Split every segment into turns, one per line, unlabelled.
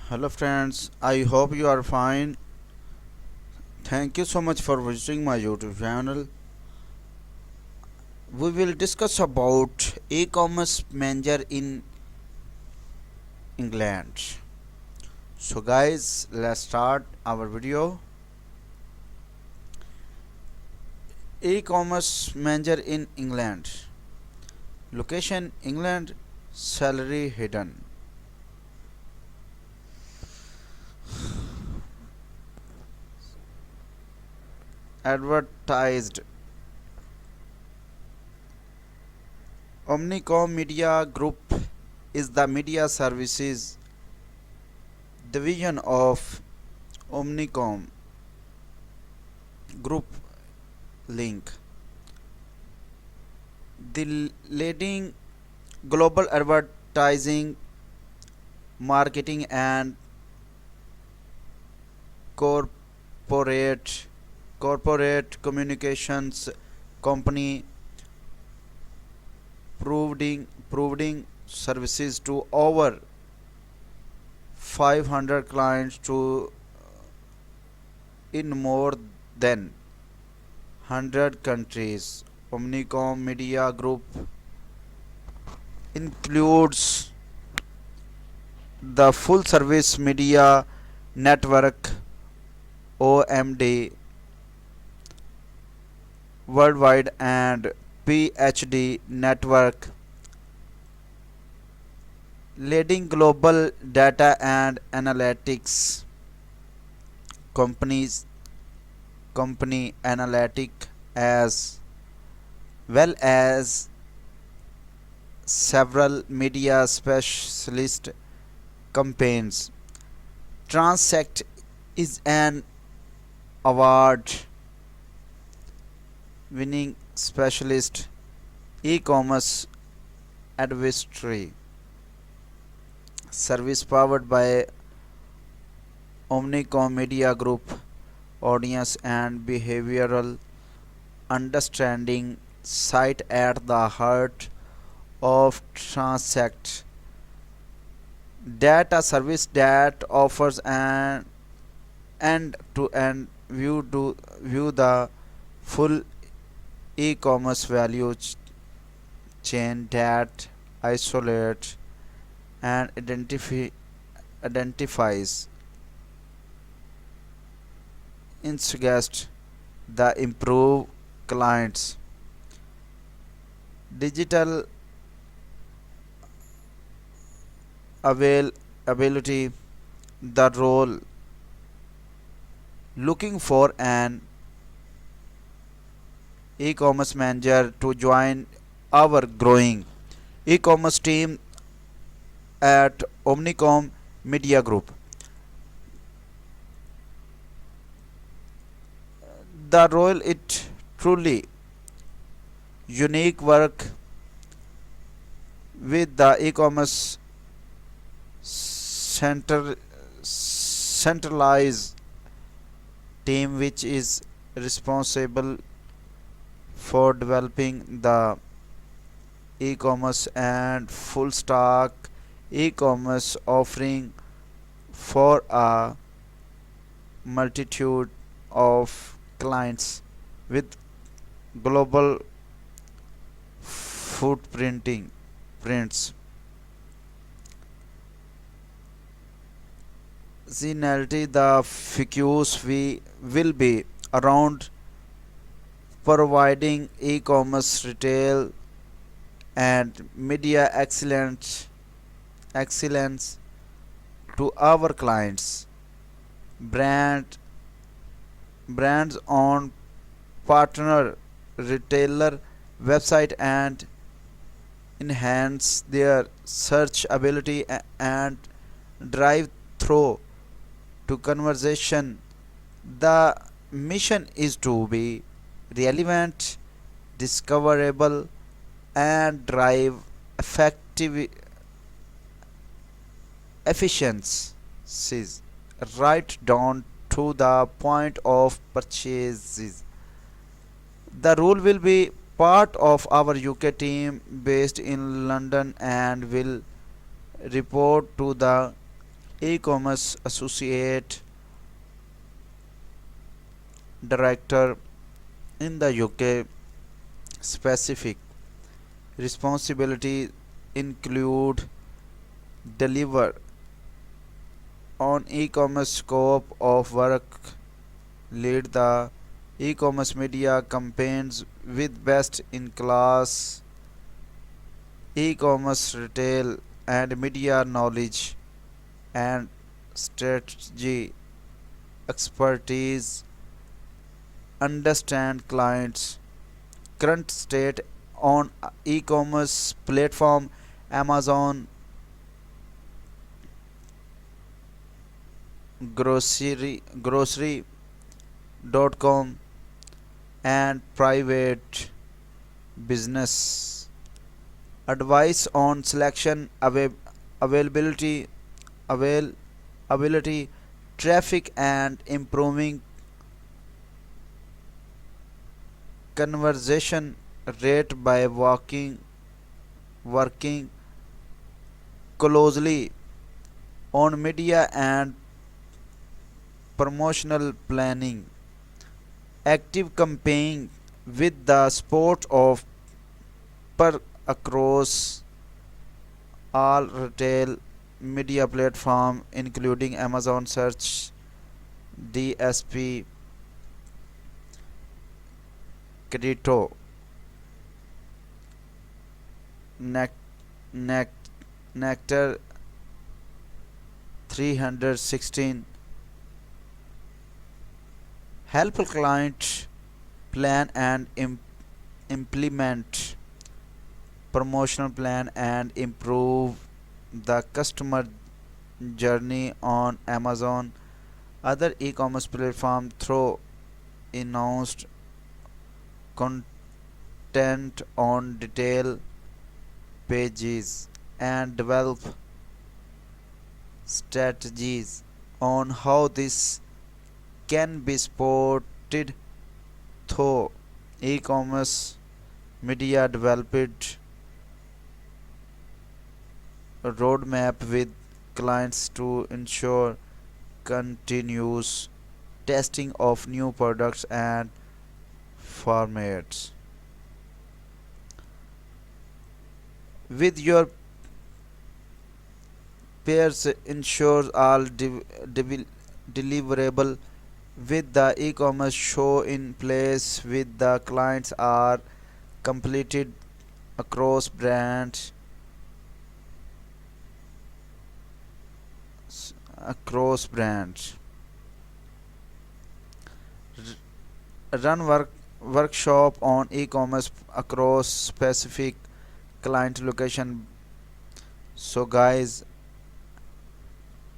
Hello friends, I hope you are fine. Thank you so much for visiting my YouTube channel. We will discuss about e-commerce manager in England. So guys, let's start our video. E-commerce manager in England. Location England, salary hidden. Advertised. Omnicom Media Group is the media services division of Omnicom Group Link, the leading global advertising, marketing, and corporate corporate communications company, providing services to over 500 clients to in more than 100 countries. Omnicom Media Group includes the full service media network OMD worldwide and PhD network, leading global data and analytics company analytic, as well as several media specialist campaigns. Transact is an award winning specialist e-commerce advisory service powered by Omnicom Media Group, audience and behavioral understanding site at the heart of Transact, data service that offers an end-to-end view the full e-commerce value chain that isolates and identifies, suggest the improve clients digital availability. The role looking for an e-commerce manager to join our growing e-commerce team at Omnicom Media Group. The role it truly unique work with the e-commerce centralized team which is responsible for developing the e-commerce and full stack e-commerce offering for a multitude of clients with global footprinting prints. Zenality the focus we will be around providing e-commerce retail and media excellence to our clients. Brand brands on partner retailer website and enhance their search ability and drive through to conversation. The mission is to be relevant, discoverable, and drive effective efficiencies right down to the point of purchases. The role will be part of our UK team based in London and will report to the E-commerce associate director in the UK. Specific responsibilities include deliver on e-commerce scope of work, lead the e-commerce media campaigns with best in class e-commerce retail and media knowledge and strategy expertise, understand clients current state on e-commerce platform Amazon, grocery.com and private business. Advice on selection, availability, availability, traffic and improving conversion rate by working closely on media and promotional planning. Active campaign with the support of per across all retail media platform including Amazon Search, DSP, Credito, Nec- Nec- Nectar 316. Help client plan and implement promotional plan and improve the customer journey on Amazon other e-commerce platform through announced content on detail pages and develop strategies on how this can be supported through e-commerce media developed a roadmap with clients to ensure continuous testing of new products and formats. With your peers ensures all deliverable with the e-commerce show in place with the clients are completed across brands across brands run workshop on e-commerce across specific client location. So guys,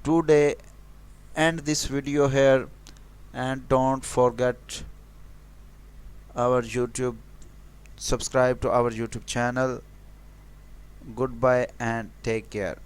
today end this video here and don't forget our YouTube, subscribe to our YouTube channel. Goodbye and take care.